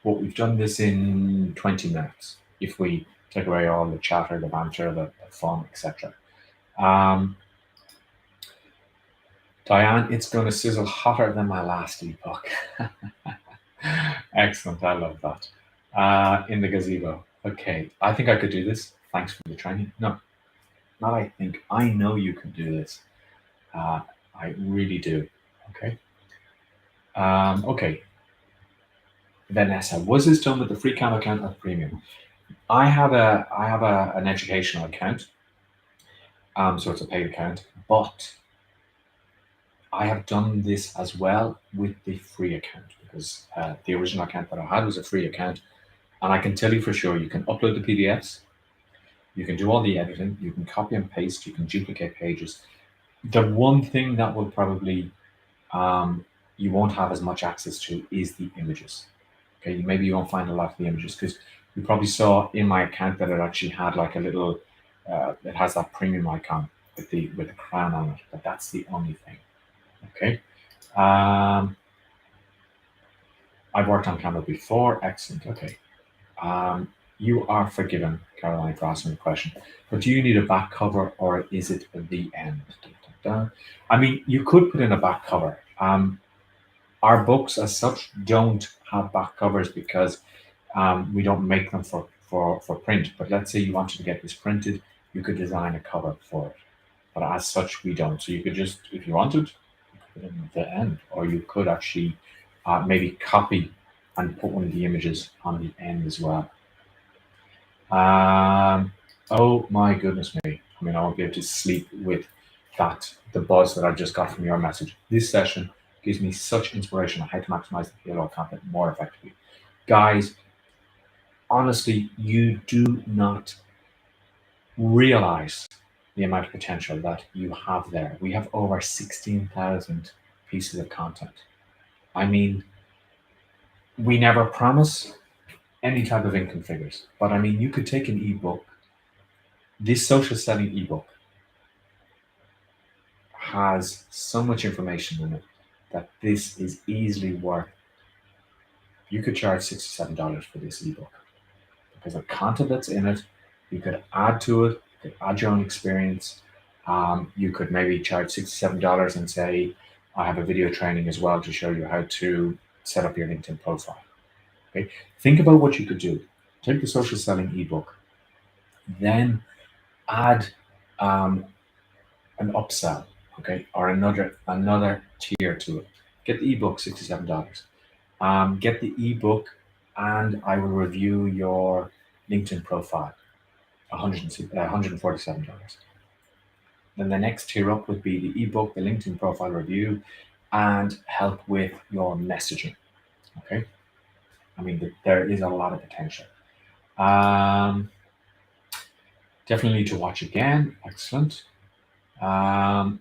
A: what we've done this in 20 minutes, if we take away all the chatter, the banter, the fun, etc. Diane, it's going to sizzle hotter than my last ebook. Excellent, I love that. In the gazebo. Okay, I think I could do this. Thanks for the training. No, not I think. I know you can do this. I really do. Okay. Okay. Vanessa, was this done with the free Canva account or premium? I have an educational account, so it's a paid account, but I have done this as well with the free account because the original account that I had was a free account, and I can tell you for sure you can upload the PDFs, you can do all the editing, you can copy and paste, you can duplicate pages. The one thing that will probably you won't have as much access to is the images. Okay, maybe you won't find a lot of the images because you probably saw in my account that it actually had like a little, it has that premium icon with the crown on it, but that's the only thing. Okay. I've worked on Canva before. Excellent. Okay. You are forgiven, Caroline, for asking the question. But do you need a back cover or is it the end? I mean, you could put in a back cover. Our books, as such, don't have back covers because we don't make them for print. But let's say you wanted to get this printed, you could design a cover for it. But as such, we don't. So you could just, if you wanted, put it in the end, or you could actually maybe copy and put one of the images on the end as well. Oh my goodness me. I mean, I won't be able to sleep with the buzz that I just got from your message. This session gives me such inspiration on how to maximize the PLR content more effectively. Guys, honestly, you do not realize the amount of potential that you have there. We have over 16,000 pieces of content. I mean, we never promise any type of income figures, but I mean, you could take an ebook. This social selling ebook has so much information in it that this is easily worth. You could charge $67 for this ebook because the content that's in it, you could add to it, you could add your own experience. You could maybe charge $67 and say, I have a video training as well to show you how to set up your LinkedIn profile. Okay, think about what you could do. Take the social selling ebook, then add an upsell, okay, or another tier to it. Get the ebook, $67. Get the ebook, and I will review your LinkedIn profile, $147. Then the next tier up would be the ebook, the LinkedIn profile review, and help with your messaging. Okay, I mean there is a lot of potential. Definitely need to watch again. Excellent. Can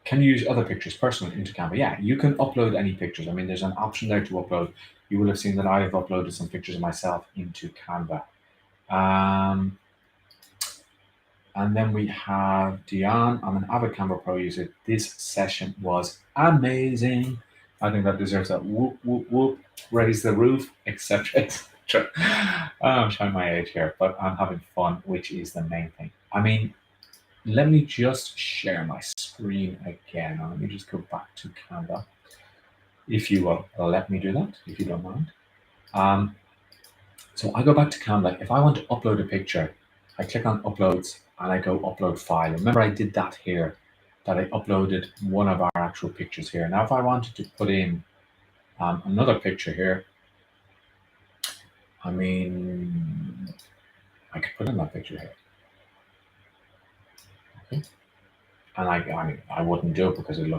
A: you use other pictures personally into Canva? Yeah, you can upload any pictures. I mean, there's an option there to upload. You will have seen that I have uploaded some pictures of myself into Canva. And then we have Dion. I'm an avid Canva Pro user. This session was amazing. I think that deserves a whoop, whoop, whoop, raise the roof, etc., etc. I'm showing my age here, but I'm having fun, which is the main thing. I mean, let me just share my screen again. Let me just go back to Canva, if you will let me do that, if you don't mind. So I go back to Canva. If I want to upload a picture, I click on uploads and I go upload file. Remember I did that here, that I uploaded one of our actual pictures here. Now if I wanted to put in another picture here, I mean, I could put in that picture here. Okay. And I wouldn't do it because it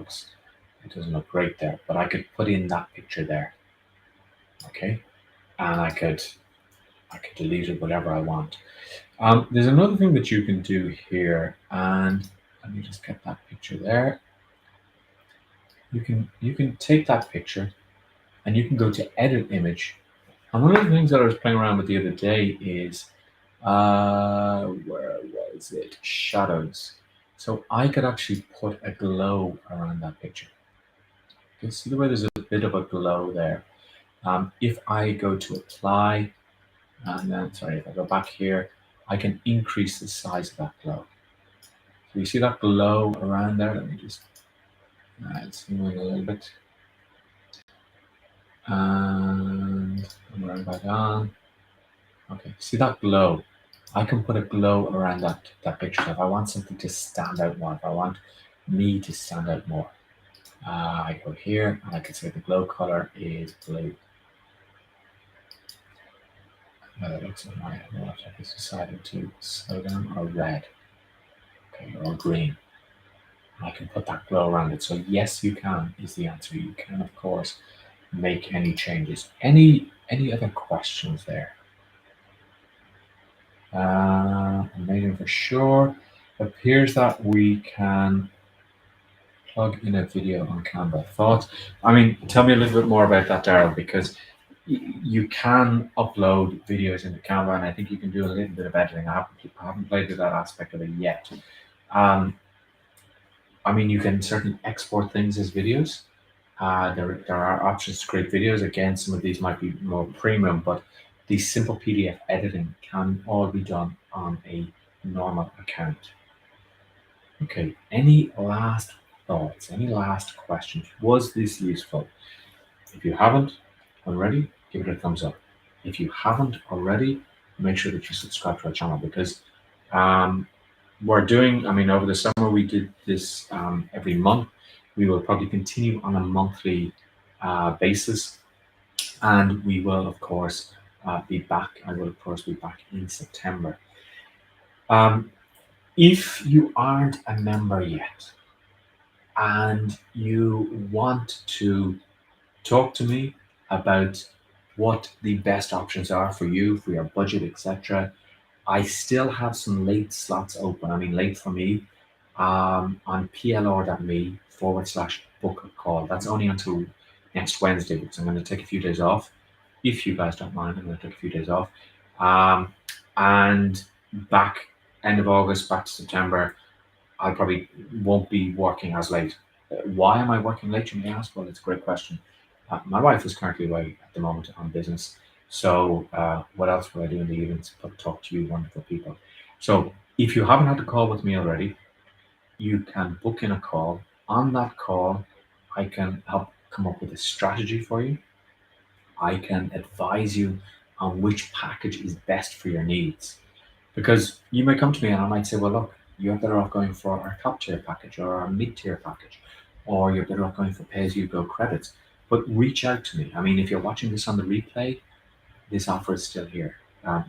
A: doesn't look great there, but I could put in that picture there. Okay. And I could delete it, whatever I want. There's another thing that you can do here, and let me just get that picture there. You can take that picture and you can go to edit image. And one of the things that I was playing around with the other day is where was it? Shadows. So I could actually put a glow around that picture. You can see the way there's a bit of a glow there. If I go to apply, and then sorry, if I go back here, I can increase the size of that glow. So you see that glow around there? Let me just, it's moving a little bit. And I'm running back on. Okay, see that glow? I can put a glow around that picture. So if I want something to stand out more, if I want me to stand out more, I go here and I can say the glow color is blue. It looks like my laptop has decided to slow down, or red, okay, or green. I can put that glow around it. So yes, you can is the answer. You can, of course, make any changes. Any other questions there? Amazing for sure. Appears that we can plug in a video on Canva. Thoughts? I mean, tell me a little bit more about that, Daryl, because you can upload videos into Canva, and I think you can do a little bit of editing. I haven't played with that aspect of it yet. I mean, you can certainly export things as videos. There are options to create videos. Again, some of these might be more premium, but the simple PDF editing can all be done on a normal account. Okay, any last thoughts? Any last questions? Was this useful? If you haven't already, give it a thumbs up. If you haven't already, make sure that you subscribe to our channel, because we're doing, I mean, over the summer we did this every month. We will probably continue on a monthly basis, and we will, of course, be back. I will, of course, be back in September. If you aren't a member yet and you want to talk to me about what the best options are for you, for your budget, etc., I still have some late slots open. I mean, late for me, on PLR.me /book a call. That's only until next Wednesday, because I'm going to take a few days off. If you guys don't mind, I'm going to take a few days off. And back end of August, back to September, I probably won't be working as late. Why am I working late, you may ask? Well, it's a great question. My wife is currently away at the moment on business. So what else will I do in the evenings but talk to you wonderful people? So if you haven't had a call with me already, you can book in a call. On that call, I can help come up with a strategy for you. I can advise you on which package is best for your needs. Because you may come to me and I might say, well, look, you're better off going for our top tier package or our mid tier package, or you're better off going for pay as you go credits. But reach out to me. I mean, if you're watching this on the replay, this offer is still here.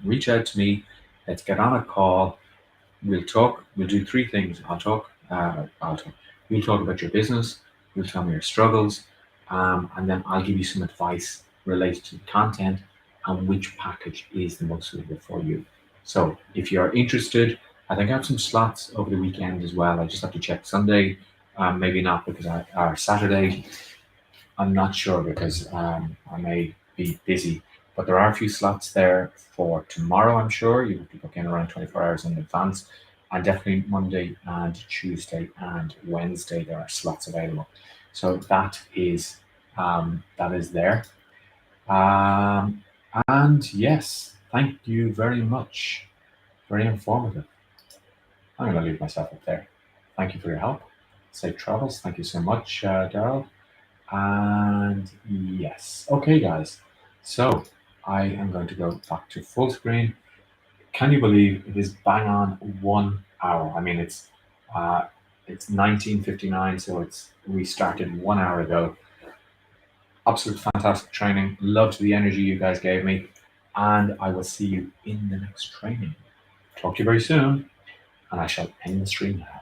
A: Reach out to me. Let's get on a call. We'll talk. We'll do three things. I'll talk. We'll talk about your business. You'll tell me your struggles, and then I'll give you some advice related to the content and which package is the most suitable for you. So if you're interested, I think I have some slots over the weekend as well. I just have to check Sunday. Maybe not, because or Saturday. I'm not sure, because I may be busy. But there are a few slots there for tomorrow, I'm sure. You have to book in around 24 hours in advance. and definitely Monday and Tuesday and Wednesday there are slots available. So that is there. And yes, thank you very much. Very informative. I'm going to leave myself up there. Thank you for your help. Safe travels. Thank you so much, Daryl. And yes, okay, guys. So I am going to go back to full screen. Can you believe it is bang on 1 hour? I mean, it's 19:59, so we started 1 hour ago. Absolute fantastic training. Loved the energy you guys gave me, and I will see you in the next training. Talk to you very soon, and I shall end the stream now.